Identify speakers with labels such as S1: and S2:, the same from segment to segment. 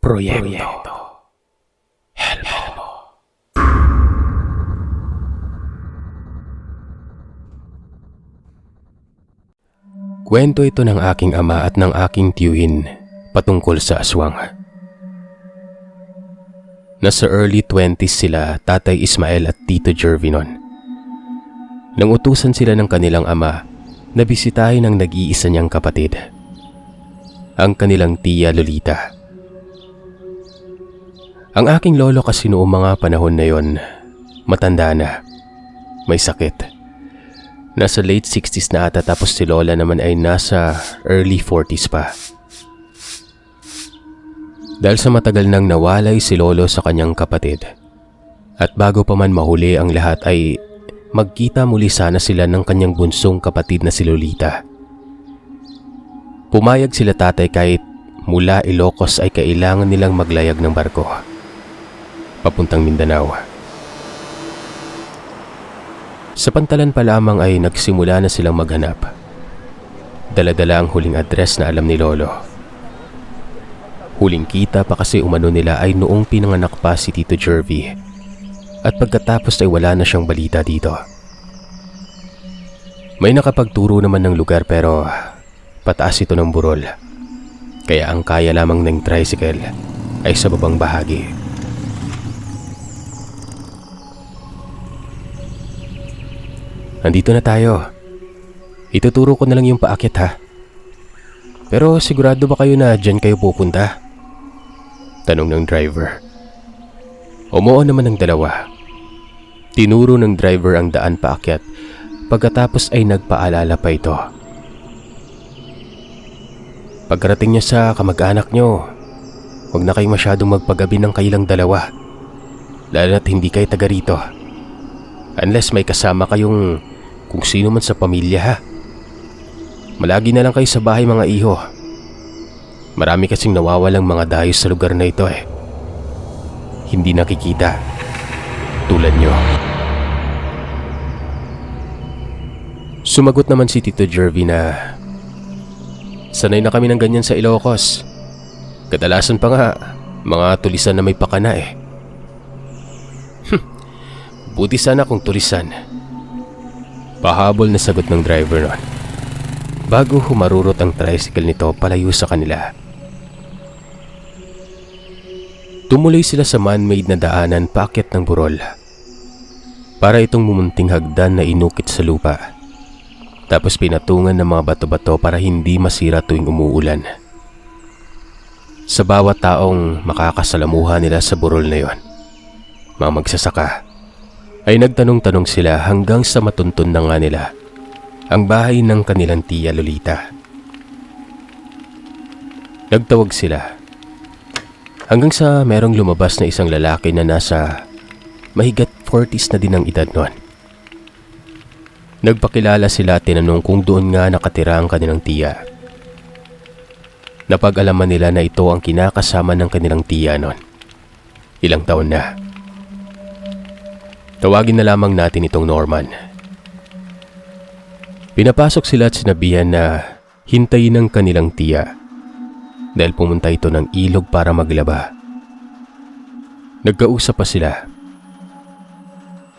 S1: Proyekto Helmo. Kwento ito ng aking ama at ng aking tiyuhin patungkol sa aswang. Nasa early 20s sila, Tatay Ismael at Tito Jervy noon. Nang utusan sila ng kanilang ama na bisitahin ang nag-iisa niyang kapatid, ang kanilang tiya Lolita. Ang aking lolo kasi noong mga panahon na yon, matanda na, may sakit. Nasa late 60s na ata, tapos si lola naman ay nasa early 40s pa. Dahil sa matagal nang nawalay si lolo sa kanyang kapatid, at bago pa man mahuli ang lahat ay magkita muli sana sila ng kanyang bunsong kapatid na si Lolita. Pumayag sila tatay kahit mula Ilocos ay kailangan nilang maglayag ng barko papuntang Mindanao. Sa pantalan pa lamang ay nagsimula na silang maghanap. Dala-dala ang huling address na alam ni lolo. Huling kita pa kasi umano nila ay noong pinanganak pa si Tito Jervy, at pagkatapos ay wala na siyang balita dito. May nakapagturo naman ng lugar pero pataas ito ng burol, kaya ang kaya lamang ng tricycle ay sa babang bahagi. Andito na tayo. Ituturo ko na lang yung paakyat, ha? Pero sigurado ba kayo na dyan kayo pupunta? Tanong ng driver. Umuo naman ng dalawa. Tinuro ng driver ang daan paakyat, pagkatapos ay nagpaalala pa ito. Pagkarating niya sa kamag-anak nyo, huwag na kayo masyadong magpagabi ng kailang dalawa, lalo na't hindi kayo taga rito. Unless may kasama kayong kung sino man sa pamilya, ha? Malagi na lang kayo sa bahay, mga iho. Marami kasing nawawalang mga dayo sa lugar na ito eh. Hindi nakikita, tulad nyo. Sumagot naman si Tito Jervy na sanay na kami ng ganyan sa Ilocos. Kadalasan pa nga, mga tulisan na may pakana eh. Buti sana kung tulisan. Pahabol na sagot ng driver nun, bago humarurot ang tricycle nito palayo sa kanila. Tumuloy sila sa man-made na daanan paakyat ng burol. Para itong mumunting hagdan na inukit sa lupa, tapos pinatungan ng mga bato-bato para hindi masira tuwing umuulan. Sa bawat taong makakasalamuha nila sa burol na yon, mga magsasaka, ay nagtanong-tanong sila hanggang sa matuntun na nga nila ang bahay ng kanilang tiya Lolita. Nagtawag sila hanggang sa merong lumabas na isang lalaki na nasa mahigat 40s na din ang edad noon. Nagpakilala sila at tinanong kung doon nga nakatira ang kanilang tiya. Napag-alaman nila na ito ang kinakasama ng kanilang tiya noon. Ilang taon na. Tawagin na lamang natin itong Norman. Pinapasok sila at sinabihan na hintayin ang kanilang tiya dahil pumunta ito ng ilog para maglaba. Nagkausap pa sila.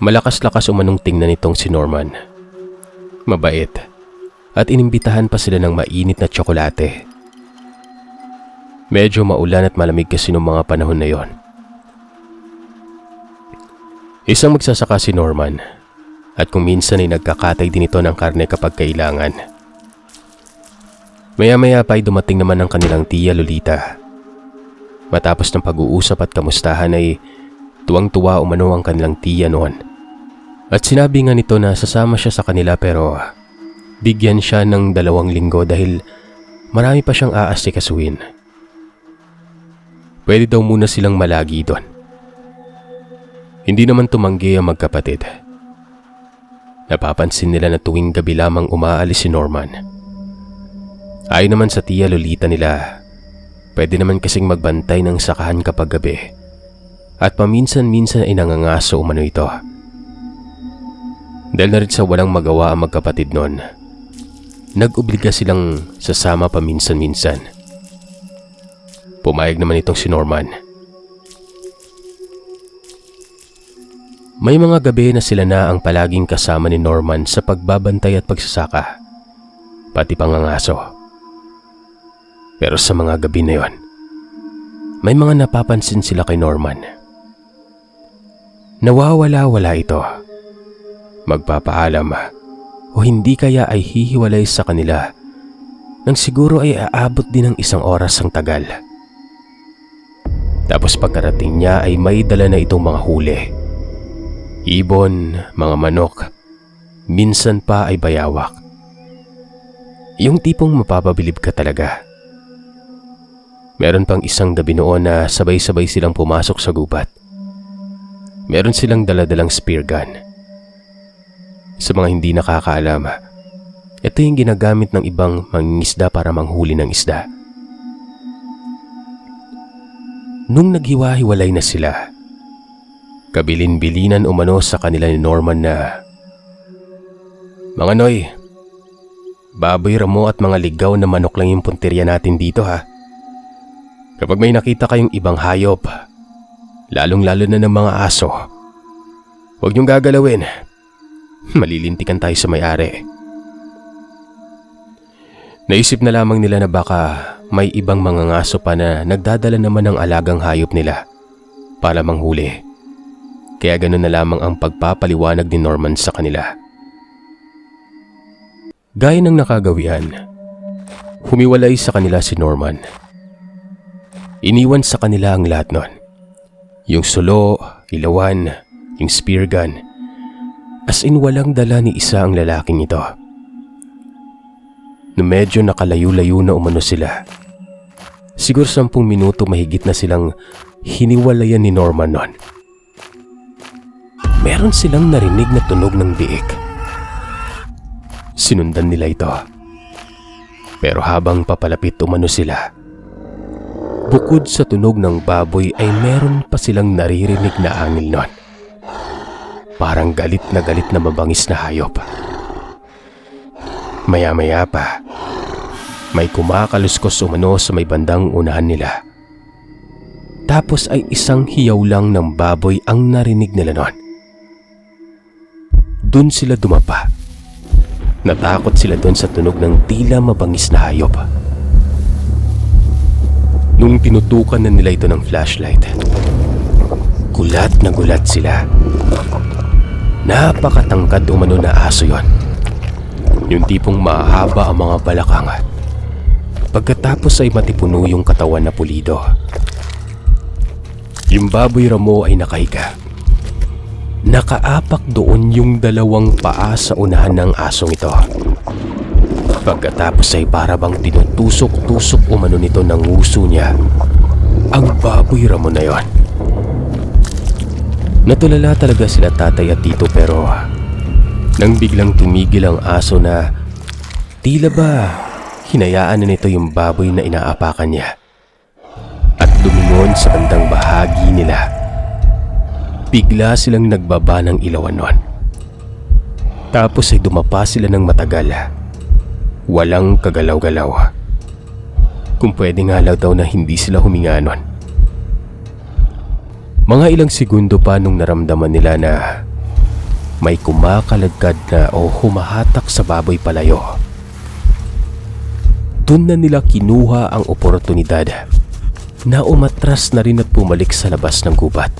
S1: Malakas-lakas umanong tingnan itong si Norman. Mabait, at inimbitahan pa sila ng mainit na tsokolate. Medyo maulan at malamig kasi noong mga panahon na yon. Isang magsasaka si Norman, at kung minsan ay nagkakatay din ito ng karne kapag kailangan. Maya-maya pa ay dumating naman ang kanilang tiya Lolita. Matapos ng pag-uusap at kamustahan ay tuwang-tuwa umano ang kanilang tiya noon. At sinabi nga nito na sasama siya sa kanila pero bigyan siya ng 2 linggo dahil marami pa siyang aasikasuhin. Pwede daw muna silang malagi doon. Hindi naman tumanggi ang magkapatid. Napapansin nila na tuwing gabi lamang umaalis si Norman. Ayon naman sa tiya Lolita nila, pwede naman kasing magbantay ng sakahan kapag gabi, at paminsan-minsan ay nangangaso umano ito. Dahil na rin sa walang magawa ang magkapatid noon, nag-obliga silang sasama paminsan-minsan. Pumayag naman itong si Norman. May mga gabi na sila na ang palaging kasama ni Norman sa pagbabantay at pagsasaka, pati pangangaso. Pero sa mga gabi na yon, may mga napapansin sila kay Norman. Nawawala-wala ito. Magpapaalam o hindi kaya ay hihiwalay sa kanila nang siguro ay aabot din ng 1 oras ang tagal. Tapos pagkarating niya ay may dala na itong mga huli. Ibon, mga manok, minsan pa ay bayawak. Yung tipong mapapabilib ka talaga. Meron pang isang gabi noon na sabay-sabay silang pumasok sa gubat. Meron silang daladalang spear gun. Sa mga hindi nakakaalam, ito yung ginagamit ng ibang mangingisda para manghuli ng isda. Nung naghiwa-hiwalay na sila, kabilin-bilinan umano sa kanila ni Norman na, "Mga Noy, baboy ramo at mga ligaw na manok lang yung punteriya natin dito ha. Kapag may nakita kayong ibang hayop, lalong-lalo na ng mga aso, huwag niyong gagalawin. Malilintikan tayo sa may-ari." Naisip na lamang nila na baka may ibang mga ngaso pa na nagdadala naman ng alagang hayop nila para manghuli. Kaya ganoon na lamang ang pagpapaliwanag ni Norman sa kanila. Gaya ng nakagawian, humiwalay sa kanila si Norman. Iniwan sa kanila ang lahat nun. Yung sulo, ilawan, yung spear gun. As in walang dala ni isa ang lalaking ito. No medyo nakalayo-layo na umano sila. Siguro 10 minuto mahigit na silang hiniwalayan ni Norman nun. Meron silang narinig na tunog ng biik. Sinundan nila ito. Pero habang papalapit umano sila, bukod sa tunog ng baboy ay meron pa silang naririnig na angil nun. Parang galit na mabangis na hayop. Maya-maya pa, may kumakaluskos umano sa may bandang unahan nila. Tapos ay isang hiyaw lang ng baboy ang narinig nila nun. Doon sila dumapa. Natakot sila doon sa tunog ng tila mabangis na hayop. Nung tinutukan na nila ito ng flashlight, gulat na gulat sila. Napakatangkad umano na aso yon. Yung tipong mahaba ang mga balakang. Pagkatapos ay matipuno yung katawan na pulido. Yung baboy ramo ay nakahiga. Nakaapak doon yung 2 paa sa unahan ng asong ito. Pagkatapos ay para bang tinutusok-tusok umano nito ng nguso niya ang baboy ramo na yon. Natulala talaga sila tatay at tito pero nang biglang tumigil ang aso na tila ba hinayaan na nito yung baboy na inaapakan niya at lumingon sa bandang bahagi nila, bigla silang nagbaba ng ilawan nun. Tapos ay dumapa sila ng matagal. Walang kagalaw-galaw. Kung pwede nga lang daw na hindi sila huminga nun. Mga ilang segundo pa nung naramdaman nila na may kumakaladkad na o humahatak sa baboy palayo. Doon na nila kinuha ang oportunidad na umatras na rin at pumalik sa labas ng gubat.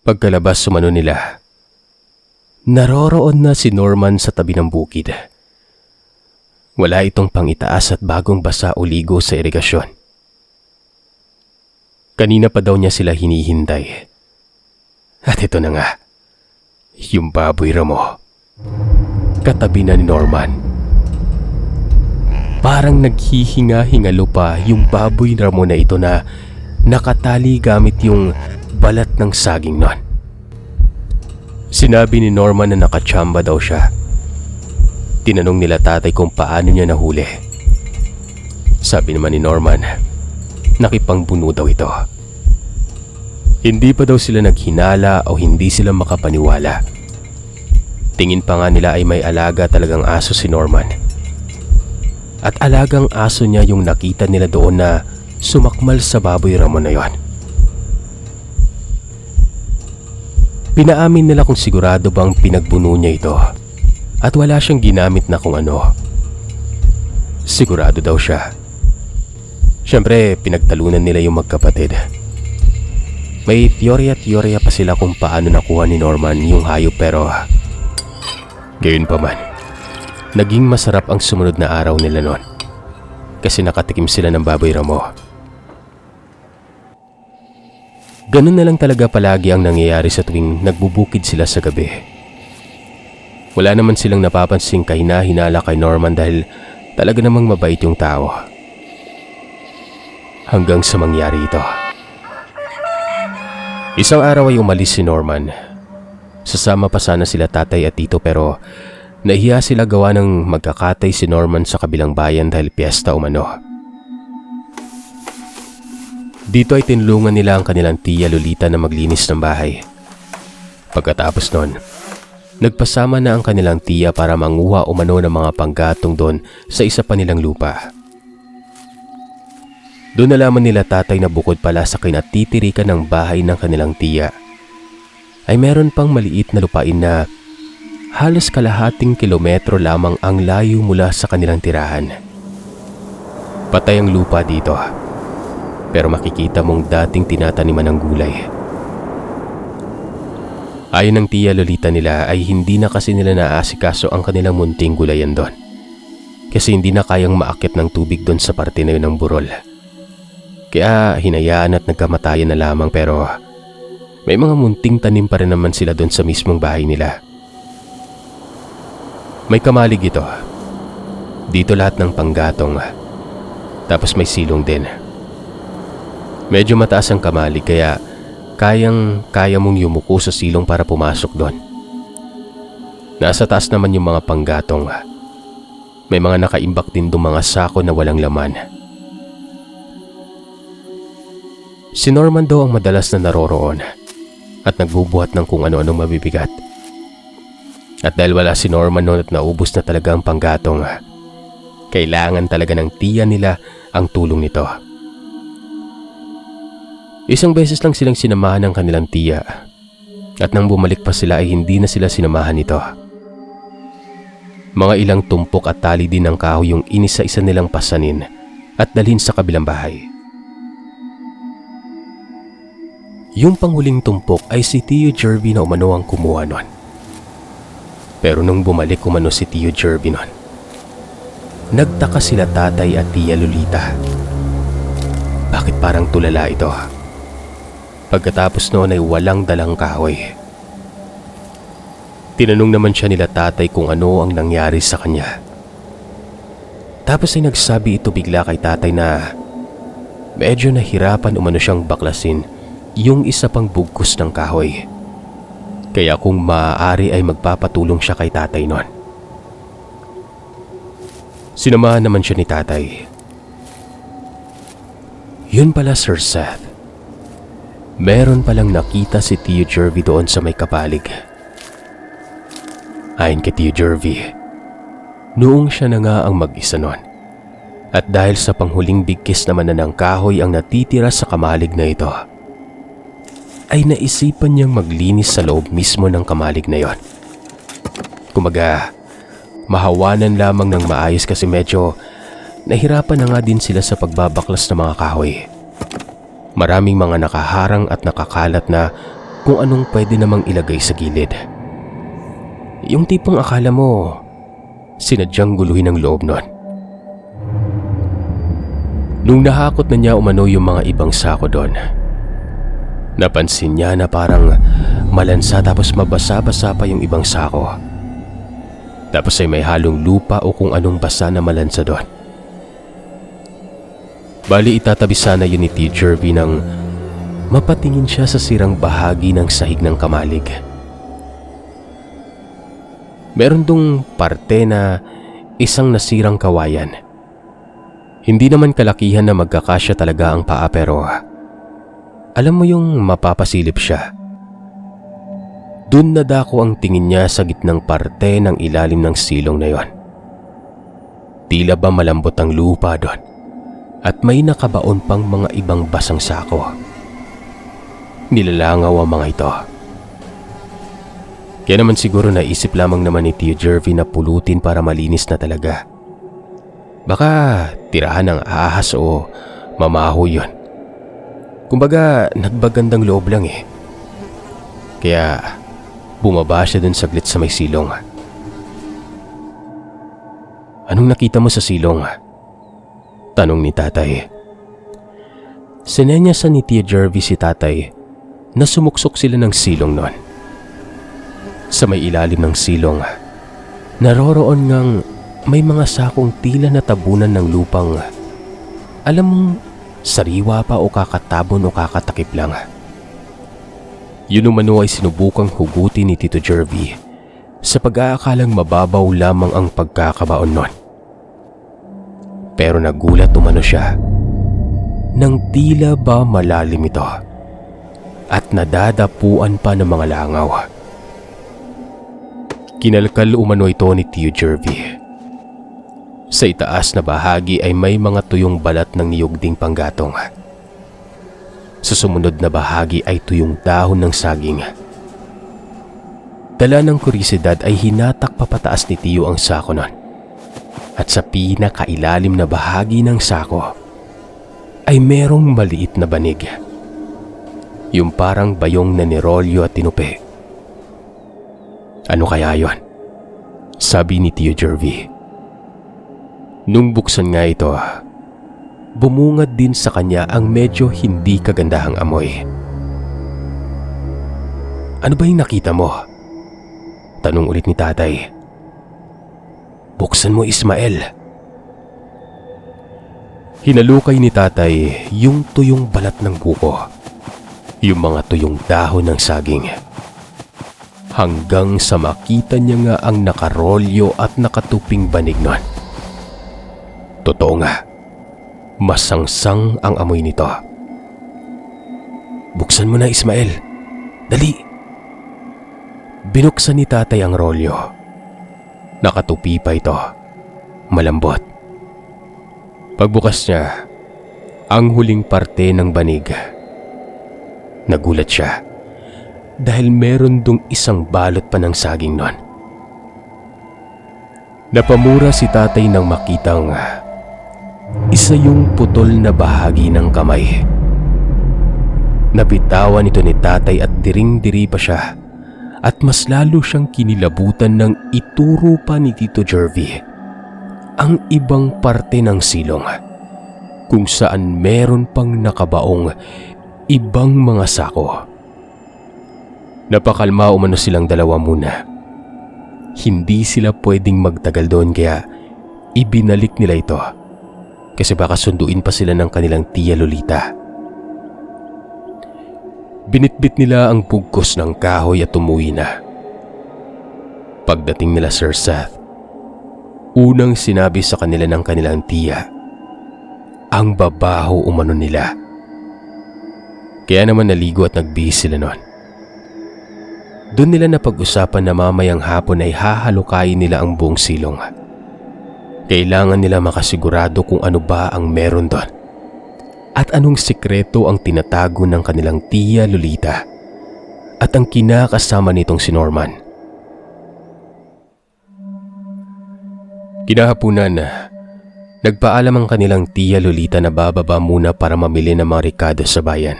S1: Pagkalabas sumano nila, naroroon na si Norman sa tabi ng bukid. Wala itong pangitaas at bagong basa o ligo sa irigasyon. Kanina pa daw niya sila hinihintay. At ito na nga, yung baboy ramo, katabi na ni Norman. Parang naghihinga-hingalo pa yung baboy ramo na ito na nakatali gamit yung balat ng saging nun. Sinabi ni Norman na nakachamba daw siya. Tinanong nila tatay kung paano niya nahuli. Sabi naman ni Norman, nakipangbuno daw ito. Hindi pa daw sila naghinala o hindi sila makapaniwala. Tingin pa nga nila ay may alaga talagang aso si Norman. at alagang aso niya yung nakita nila doon na sumakmal sa baboy ramon na yon. Pinaamin nila kung sigurado bang pinagbuno niya ito at wala siyang ginamit na kung ano. Sigurado daw siya. Siyempre, pinagtalunan nila yung magkapatid. May teorya pa sila kung paano nakuha ni Norman yung hayop pero gayon pa man, naging masarap ang sumunod na araw nila noon kasi nakatikim sila ng baboy ramo. Ganun na lang talaga palagi ang nangyayari sa tuwing nagbubukid sila sa gabi. Wala naman silang napapansing kahina-hinala kay Norman dahil talaga namang mabait yung tao. Hanggang sa mangyari ito. Isang araw ay umalis si Norman. Sasama pa sana sila tatay at tito pero nahiya sila gawa ng magkakatay si Norman sa kabilang bayan dahil piyesta umano. Dito ay tinulungan nila ang kanilang tiya Lolita na maglinis ng bahay. Pagkatapos nun, nagpasama na ang kanilang tiya para manguha umano ng mga panggatong doon sa isa pa nilang lupa. Doon nalaman nila tatay na bukod pala sa kinatitirikan ng bahay ng kanilang tiya, ay meron pang maliit na lupain na halos kalahating kilometro lamang ang layo mula sa kanilang tirahan. Patay ang lupa dito. Pero makikita mong dating tinataniman ng gulay. Ayon ng tiya Lolita nila ay hindi na kasi nila naaasikaso ang kanilang munting gulayan doon. Kasi hindi na kayang maakyat ng tubig doon sa parte na yun ng burol. Kaya hinayaan at nagkamatayan na lamang pero may mga munting tanim pa rin naman sila doon sa mismong bahay nila. May kamalig ito. Dito lahat ng panggatong. Tapos may silong din. Medyo mataas ang kamalig kaya kaya mong yumuko sa silong para pumasok doon. Nasa taas naman yung mga panggatong. May mga nakaimbak din doon mga sako na walang laman. Si Norman daw ang madalas na naroroon at nagbubuhat ng kung ano-anong mabibigat. At dahil wala si Norman noon at naubos na talaga ang panggatong, kailangan talaga ng tiya nila ang tulong nito. Isang beses lang silang sinamahan ng kanilang tiya at nang bumalik pa sila ay hindi na sila sinamahan nito. Mga ilang tumpok at tali din ng kahoy yung inisa-isa nilang pasanin at dalhin sa kabilang bahay. Yung panghuling tumpok ay si Tio Jervy na umano ang kumuha nun. Pero nung bumalik umano si Tio Jervy nun, nagtaka sila tatay at tiya Lolita. Bakit parang tulala ito? Pagkatapos noon ay walang dalang kahoy. Tinanong naman siya nila tatay kung ano ang nangyari sa kanya. Tapos ay nagsabi ito bigla kay tatay na medyo nahirapan umano siyang baklasin yung isa pang bugkos ng kahoy. Kaya kung maaari ay magpapatulong siya kay tatay noon. Sinamahan naman siya ni tatay. Yun pala Sir Seth. Meron palang nakita si Tio Jervy doon sa may kapalig. Ayon kay Tio Jervy, noong siya na nga ang mag-isa noon. At dahil sa panghuling bigkis naman na ng kahoy ang natitira sa kamalig na ito, ay naisipan niyang maglinis sa loob mismo ng kamalig na yon. Kumaga, mahawanan lamang ng maayos kasi medyo nahirapan na nga din sila sa pagbabaklas ng mga kahoy. Maraming mga nakaharang at nakakalat na kung anong pwede namang ilagay sa gilid. Yung tipong akala mo, sinadyang guluhin ang loob nun. Nung nahakot na niya umano yung mga ibang sako doon, napansin niya na parang malansa tapos mabasa-basa pa yung ibang sako. Tapos ay may halong lupa o kung anong basa na malansa doon. Bali itatabi sana yun ni Tio Jervy nang mapatingin siya sa sirang bahagi ng sahig ng kamalig. Meron dong parte na isang nasirang kawayan. Hindi naman kalakihan na magkakasya talaga ang paa pero alam mo yung mapapasilip siya. Doon nadako ang tingin niya sa gitnang parte ng ilalim ng silong na yon. Tila ba malambot ang lupa doon at may nakabaon pang mga ibang basang sako. Nilalangaw ang mga ito. Kaya naman siguro naisip lamang naman ni Tio Jervy na pulutin para malinis na talaga. Baka tirahan ng ahas o mamaho yun. Kumbaga nagbagandang loob lang eh. Kaya bumaba siya dun saglit sa may silong. Anong nakita mo sa silong? Tanong ni tatay. Sinenyasan ni Tio Jervy si tatay na sumuksok sila ng silong noon. Sa may ilalim ng silong, naroroon ngang may mga sakong tila natabunan ng lupang alam mong sariwa pa o kakatabon o kakatakip lang. Yun umano ay sinubukang hugutin ni Tito Jervy sa pag-aakalang mababaw lamang ang pagkakabaon nun. Pero nagulat umano siya nang tila ba malalim ito at nadadapuan pa ng mga langaw. Kinalkal umano ito ni Tio Jervy. Sa itaas na bahagi ay may mga tuyong balat ng niyog ding panggatong. Sa sumunod na bahagi ay tuyong dahon ng saging. Dala ng kurisidad ay hinatak papataas ni Tio ang sako nun. At sa pinakailalim na bahagi ng sako ay merong maliit na banig. Yung parang bayong na nirolyo at tinupi. Ano kaya yon? Sabi ni Tio Jervy. Nung buksan nga ito, bumungad din sa kanya ang medyo hindi kagandahang amoy. Ano ba yung nakita mo? Tanong ulit ni tatay. Buksan mo, Ismael. Hinalukay ni tatay yung tuyong balat ng buko, yung mga tuyong dahon ng saging. Hanggang sa makita niya nga ang nakarolyo at nakatuping banig nun. Totoo nga, masangsang ang amoy nito. Buksan mo na, Ismael. Dali. Binuksan ni tatay ang rolyo. Nakatupi pa ito. Malambot. Pagbukas niya, ang huling parte ng banig. Nagulat siya dahil meron dong isang balot pa ng saging nun. Napamura si tatay nang makitang isa yung putol na bahagi ng kamay. Nabitawan ito ni tatay at diring-diri pa siya at mas lalo siyang kinilabutan nang ituro pa ni Tito Jervy ang ibang parte ng silong kung saan meron pang nakabaong ibang mga sako. Napakalma umano silang dalawa muna. Hindi sila pwedeng magtagal doon kaya ibinalik nila ito kasi baka sunduin pa sila ng kanilang tiya Lolita. Binitbit nila ang bugkos ng kahoy at umuwi na. Pagdating nila Sir Seth, unang sinabi sa kanila ng kanilang tiya ang babaho umano nila. Kaya naman naligo at nagbihis sila noon. Doon nila napag-usapan na mamayang hapon ay hahalukayin nila ang buong silong. Kailangan nila makasigurado kung ano ba ang meron doon at anong sikreto ang tinatago ng kanilang tiya Lolita at ang kinakasama nitong si Norman. Kinahapunan, nagpaalam ang kanilang tiya Lolita na bababa muna para mamili ng mga rekado sa bayan.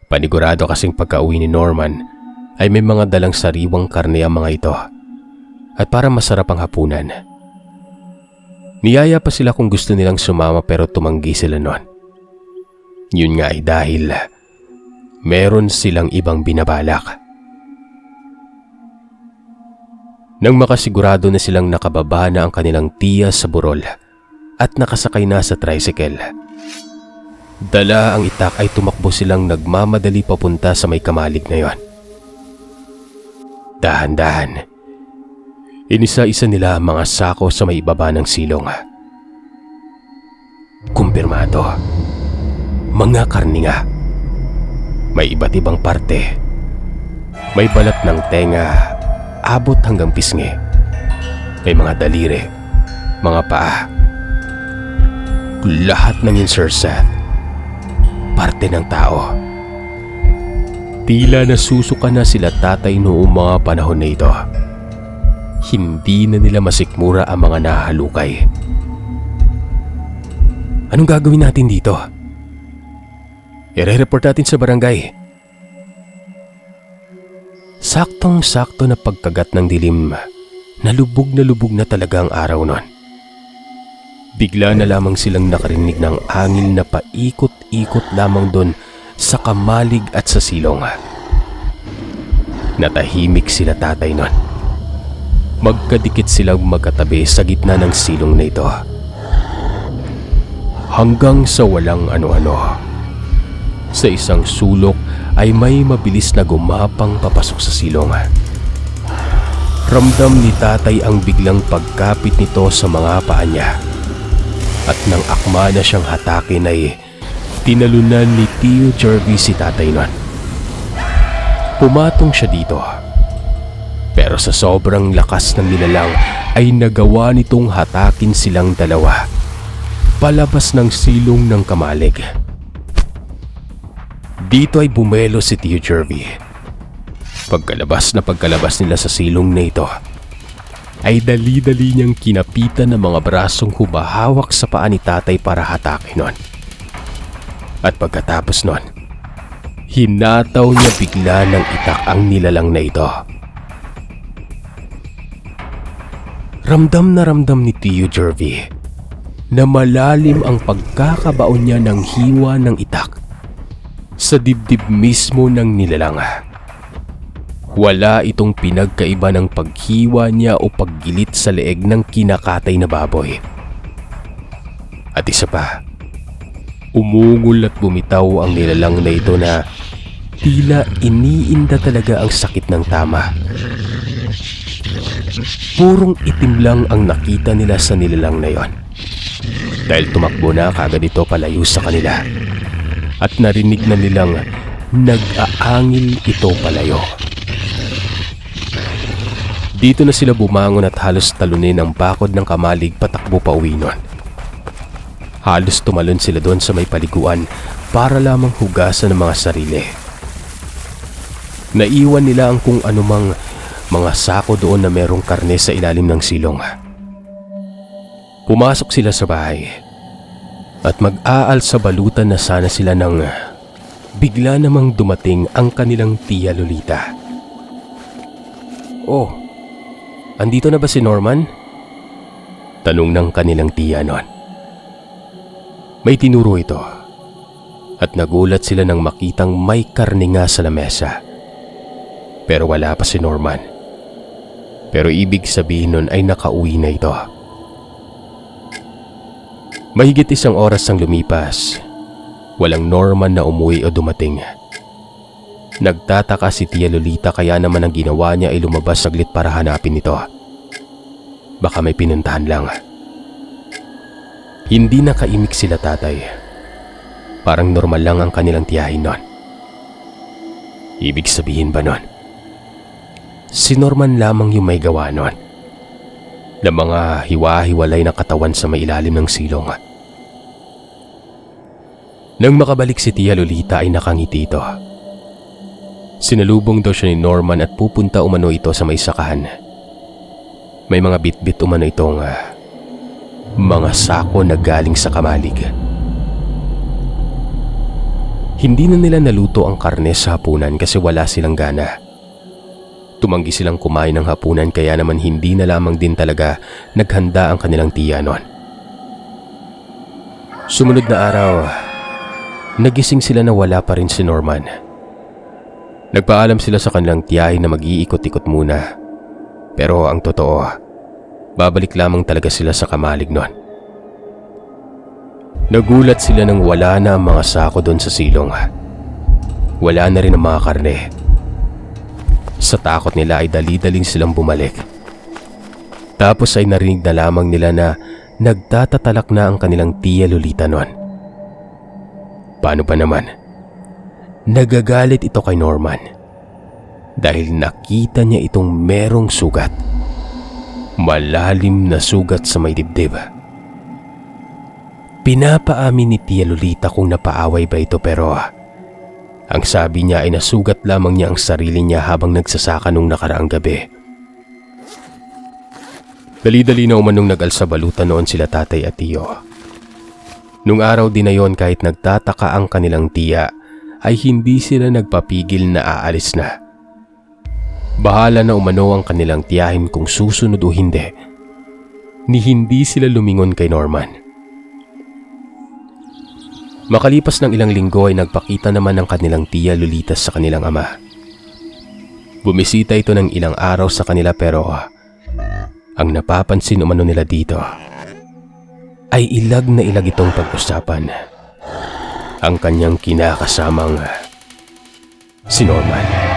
S1: Panigurado kasing pagka-uwi ni Norman ay may mga dalang sariwang karne ang mga ito at para masarap ang hapunan. Niyaya pa sila kung gusto nilang sumama pero tumanggi sila noon. Yun nga ay dahil meron silang ibang binabalak. Nang makasigurado na silang nakababa na ang kanilang tiya sa burol at nakasakay na sa tricycle, dala ang itak ay tumakbo silang nagmamadali papunta sa may kamalig na yon. Dahan-dahan, inisa-isa nila ang mga sako sa may ibaba ng silong. Kumpirmado, mga karni nga. May iba't ibang parte. May balat ng tenga, abot hanggang pisngi. May mga daliri, mga paa. Lahat ng yun, Sir Seth, parte ng tao. Tila nasusuka na sila tatay noong mga panahon na ito. Hindi na nila masikmura ang mga nahalukay. Anong gagawin natin dito? I-report natin sa barangay. Saktong-sakto na pagkagat ng dilim, nalubog na talaga ang araw nun. Bigla na lamang silang nakarinig ng angin na paikot-ikot lamang doon sa kamalig at sa silong. Natahimik sila tatay nun. Magkadikit silang magkatabi sa gitna ng silong na ito. Hanggang sa walang ano-ano, sa isang sulok ay may mabilis na gumapang papasok sa silong. Ramdam ni tatay ang biglang pagkapit nito sa mga paa niya. At nang akma na siyang hatakin ay tinalunan ni Tio Jervy si tatay nun. Pumatong siya dito. Pero sa sobrang lakas ng nilalang ay nagawa nitong hatakin silang dalawa palabas ng silong ng kamalig. Dito ay bumelo si Tio Jervy. Pagkalabas nila sa silong na ito, ay dali-dali niyang kinapitan ng mga brasong humahawak sa paa ni tatay para hatakin nun. At pagkatapos nun, hinataw niya bigla ng itak ang nilalang na ito. Ramdam na ramdam ni Tio Jervy na malalim ang pagkakabaon niya ng hiwa ng itak sa dibdib mismo ng nilalang. Wala itong pinagkaiba ng paghiwa niya o paggilit sa leeg ng kinakatay na baboy. At isa pa, umungol at bumitaw ang nilalang na ito na tila iniinda talaga ang sakit ng tama. Purong itim lang ang nakita nila sa nilalang na yon. Dahil tumakbo na kagad ito palayo sa kanila. At narinig na nilang nag-aangil ito palayo. Dito na sila bumangon at halos talunin ang bakod ng kamalig patakbo pa uwi nun. Halos tumalon sila doon sa may paliguan para lamang hugasan ng mga sarili. Naiwan nila ang kung anumang mga sako doon na merong karne sa ilalim ng silong. Pumasok sila sa bahay at mag-aal sa balutan na sana sila nang bigla namang dumating ang kanilang tiya Lolita. "Oh, andito na ba si Norman?" tanong ng kanilang tiya noon. May tinuro ito at nagulat sila nang makitang may karne nga sa lamesa. Pero wala pa si Norman. Pero ibig sabihin nun ay nakauwi na ito. Mahigit 1 oras ang lumipas. Walang Norman na umuwi o dumating. Nagtataka si Tia Lolita kaya naman ang ginawa niya ay lumabas saglit para hanapin ito. Baka may pinuntahan lang. Hindi nakaimik sila tatay. Parang normal lang ang kanilang tiyahin nun. Ibig sabihin ba nun? Si Norman lamang yung may gawa nun. Na mga hiwa-hiwalay na katawan sa may ilalim ng silong. Nang makabalik si Tia Lolita ay nakangiti ito. Sinalubong daw siya ni Norman at pupunta umano ito sa may sakahan. May mga bit-bit umano itong mga sako na galing sa kamalig. Hindi na nila naluto ang karne sa hapunan kasi wala silang gana. Tumanggi silang kumain ng hapunan kaya naman hindi na lamang din talaga naghanda ang kanilang tiya noon. Sumunod na araw, nagising sila na wala pa rin si Norman. Nagpaalam sila sa kanilang tiyahin na mag-iikot-ikot muna. Pero ang totoo, babalik lamang talaga sila sa kamalig noon. Nagulat sila nang wala na ang mga sako doon sa silong. Wala na rin ang mga karne. Sa takot nila ay dali-daling silang bumalik. Tapos ay narinig na lamang nila na nagtatatalak na ang kanilang tiya Lolita noon. Paano pa naman? Nagagalit ito kay Norman dahil nakita niya itong merong sugat. malalim na sugat sa may dibdib. Pinapaamin ni Tia Lolita kung napaaway ba ito pero ang sabi niya ay nasugat lamang niya ang sarili niya habang nagsasaka nung nakaraang gabi. Dali-dali na umanong nag-alsabalutan noon sila tatay at tiyo. Nung araw din na yon kahit nagtataka ang kanilang tiya ay hindi sila nagpapigil na aalis na. Bahala na umano ang kanilang tiyahin kung susunod o hindi. Ni hindi sila lumingon kay Norman. Makalipas ng ilang linggo ay nagpakita naman ang kanilang tiya Lolita sa kanilang ama. Bumisita ito ng ilang araw sa kanila pero ang napapansin umano nila dito ay ilag na ilag itong pag-usapan ang kanyang kinakasamang si Norman.